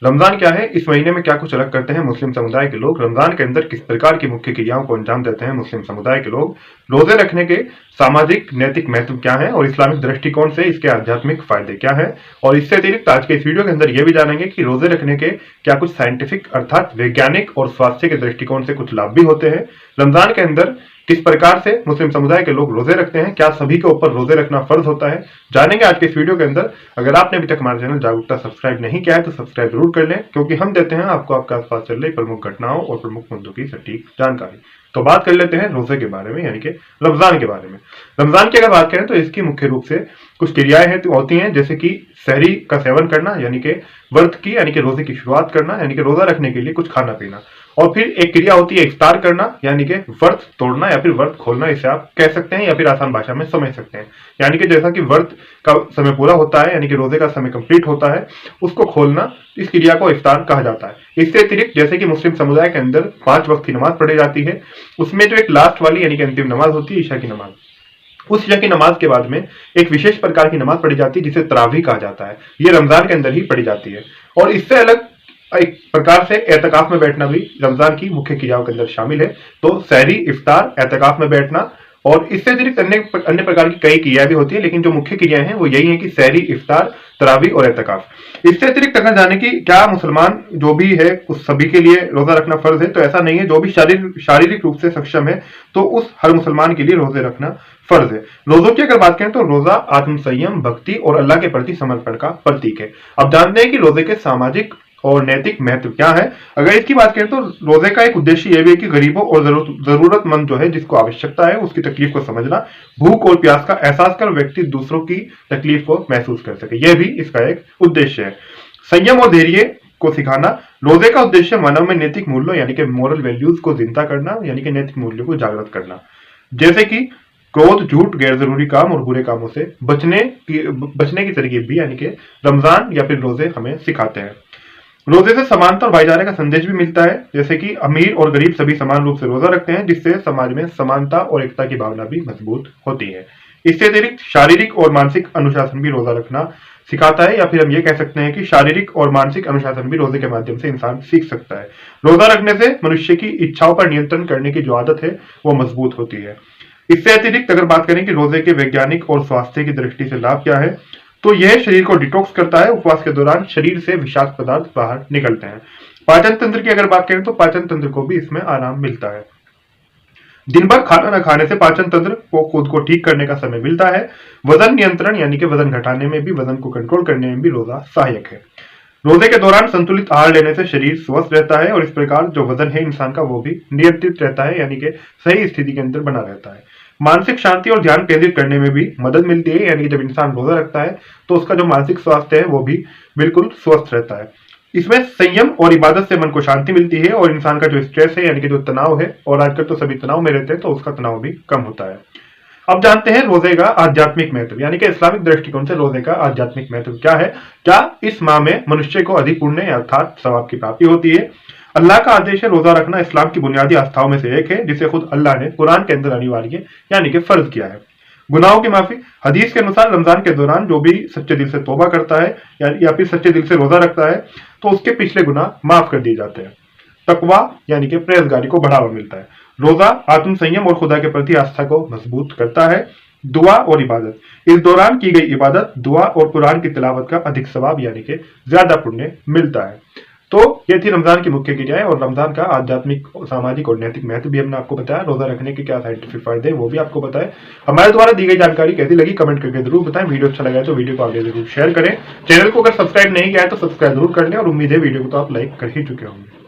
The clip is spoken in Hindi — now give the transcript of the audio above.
रमजान क्या है, इस महीने में क्या कुछ अलग करते हैं मुस्लिम समुदाय के लोग, रमजान के अंदर किस प्रकार की मुख्य क्रियाओं को अंजाम देते हैं मुस्लिम समुदाय के लोग, रोजे रखने के सामाजिक नैतिक महत्व क्या है और इस्लामिक दृष्टिकोण से इसके आध्यात्मिक फायदे क्या है। और इससे अतिरिक्त आज के इस वीडियो के अंदर यह भी जानेंगे कि रोजे रखने के क्या कुछ साइंटिफिक अर्थात वैज्ञानिक और स्वास्थ्य के दृष्टिकोण से कुछ लाभ भी होते हैं। रमजान के अंदर किस प्रकार से मुस्लिम समुदाय के लोग रोजे रखते हैं, क्या सभी के ऊपर रोजे रखना फर्ज होता है, जानेंगे आज के इस वीडियो के अंदर। अगर आपने अभी तक हमारा चैनल जागरूकता सब्सक्राइब नहीं किया है तो सब्सक्राइब जरूर कर लें, क्योंकि हम देते हैं आपको आपके आसपास चल रही प्रमुख घटनाओं और प्रमुख मुद्दों की सटीक जानकारी। तो बात कर लेते हैं रोजे के बारे में, यानी कि रमजान के बारे में। रमजान की अगर बात करें तो इसकी मुख्य रूप से कुछ क्रियाएं होती हैं, जैसे कि सहरी का सेवन करना, यानी कि व्रत की यानी कि रोजे की शुरुआत करना, यानी कि रोजा रखने के लिए कुछ खाना पीना। और फिर एक क्रिया होती है इफ्तार करना, यानी कि व्रत तोड़ना या फिर व्रत खोलना, इसे आप कह सकते हैं या फिर आसान भाषा में समझ सकते हैं। यानी कि जैसा कि व्रत का समय पूरा होता है, यानी कि रोजे का समय कंप्लीट होता है, उसको खोलना, इस क्रिया को इफ्तार कहा जाता है। इससे अतिरिक्त जैसे कि मुस्लिम समुदाय के अंदर 5 वक्त की नमाज पढ़ी जाती है, उसमें जो एक लास्ट वाली यानी कि अंतिम नमाज होती है ईशा की नमाज, उस ईशा की नमाज के बाद में एक विशेष प्रकार की नमाज पढ़ी जाती है जिसे तरावी कहा जाता है। ये रमजान के अंदर ही पढ़ी जाती है। और इससे अलग एक प्रकार से एतकाफ में बैठना भी रमजान की मुख्य क्रियाओं के अंदर शामिल है। तो सहरी, इफ्तार, एतकाफ में बैठना और इससे अतिरिक्त अन्य प्रकार की कई क्रियाएं भी होती है, लेकिन जो मुख्य क्रियाएं हैं वो यही है कि सहरी, इफ्तार, तरावी और एतकाफ। इससे अतिरिक्त अगर जाने की क्या मुसलमान जो भी है उस सभी के लिए रोजा रखना फर्ज है, तो ऐसा नहीं है। जो भी शारीरिक रूप से सक्षम है तो उस हर मुसलमान के लिए रोजे रखना फर्ज है। रोजों की अगर बात करें तो रोजा आत्म संयम, भक्ति और अल्लाह के प्रति समर्पण का प्रतीक है। अब जानते हैं कि रोजे के सामाजिक और नैतिक महत्व क्या है। अगर इसकी बात करें तो रोजे का एक उद्देश्य यह भी है कि गरीबों और जरूरतमंद जो है, जिसको आवश्यकता है, उसकी तकलीफ को समझना, भूख और प्यास का एहसास कर व्यक्ति दूसरों की तकलीफ को महसूस कर सके, यह भी इसका एक उद्देश्य है। संयम और धैर्य को सिखाना, रोजे का उद्देश्य मानव में नैतिक मूल्यों यानी कि मोरल वैल्यूज को जिंदा करना, यानी कि नैतिक मूल्यों को जागृत करना, जैसे कि क्रोध, झूठ, गैर जरूरी काम और बुरे कामों से बचने की तरकीब भी यानी कि रमजान या फिर रोजे हमें सिखाते हैं। रोजे से समानता और भाईचारे का संदेश भी मिलता है, जैसे कि अमीर और गरीब सभी समान रूप से रोजा रखते हैं, जिससे समाज में समानता और एकता की भावना भी मजबूत होती है। इससे अतिरिक्त शारीरिक और मानसिक अनुशासन भी रोजा रखना सिखाता है, या फिर हम ये कह सकते हैं कि शारीरिक और मानसिक अनुशासन भी रोजे के माध्यम से इंसान सीख सकता है। रोजा रखने से मनुष्य की इच्छाओं पर नियंत्रण करने की जो आदत है वो मजबूत होती है। इससे अतिरिक्त अगर बात करें कि रोजे के वैज्ञानिक और स्वास्थ्य की दृष्टि से लाभ क्या है, तो यह शरीर को डिटॉक्स करता है। उपवास के दौरान शरीर से विषाक्त पदार्थ बाहर निकलते हैं। पाचन तंत्र की अगर बात करें तो पाचन तंत्र को भी इसमें आराम मिलता है। दिन भर खाना न खाने से पाचन तंत्र को खुद को ठीक करने का समय मिलता है। वजन नियंत्रण यानी कि वजन घटाने में भी, वजन को कंट्रोल करने में भी रोजा सहायक है। रोजे के दौरान संतुलित आहार लेने से शरीर स्वस्थ रहता है और इस प्रकार जो वजन है इंसान का वो भी नियंत्रित रहता है, यानी कि सही स्थिति के अंदर बना रहता है। मानसिक शांति और ध्यान केंद्रित करने में भी मदद मिलती है, यानी कि जब इंसान रोजा रखता है तो उसका जो मानसिक स्वास्थ्य है वो भी बिल्कुल स्वस्थ रहता है। इसमें संयम और इबादत से मन को शांति मिलती है और इंसान का जो स्ट्रेस है यानी कि जो तनाव है, और आजकल तो सभी तनाव में रहते हैं, तो उसका तनाव भी कम होता है। अब जानते हैं रोजे का आध्यात्मिक महत्व, यानी कि इस्लामिक दृष्टिकोण से रोजे का आध्यात्मिक महत्व क्या है। क्या इस माह में मनुष्य को अधिक पुण्य अर्थात सवाब की प्राप्ति होती है। अल्लाह का आदेश है रोजा रखना इस्लाम की बुनियादी आस्थाओं में से एक है, जिसे खुद अल्लाह ने कुरान के अंदर अनिवार्य यानी कि फर्ज किया है। गुनाहों की माफी, हदीस के अनुसार रमजान के दौरान जो भी सच्चे दिल से तौबा करता है या फिर सच्चे दिल से रोजा रखता है तो उसके पिछले गुनाह माफ कर दिए जाते हैं। तकवा यानी कि परहेजगारी को बढ़ावा मिलता है। रोजा आत्म संयम और खुदा के प्रति आस्था को मजबूत करता है। दुआ और इबादत, इस दौरान की गई इबादत, दुआ और कुरान की तिलावत का अधिक सवाब यानी कि ज्यादा पुण्य मिलता है। तो ये थी रमजान की मुख्य क्रियाएं और रमजान का आध्यात्मिक, सामाजिक और नैतिक महत्व भी हमने आपको बताया। रोजा रखने के क्या साइंटिफिक फायदे हैं वो भी आपको बताए। हमारे द्वारा दी गई जानकारी कैसी लगी कमेंट करके जरूर बताएं। वीडियो अच्छा लगा तो वीडियो को आगे जरूर शेयर करें। चैनल को अगर सब्सक्राइब नहीं किया है तो सब्सक्राइब जरूर कर लें और उम्मीद है वीडियो को तो आप लाइक कर ही चुके होंगे।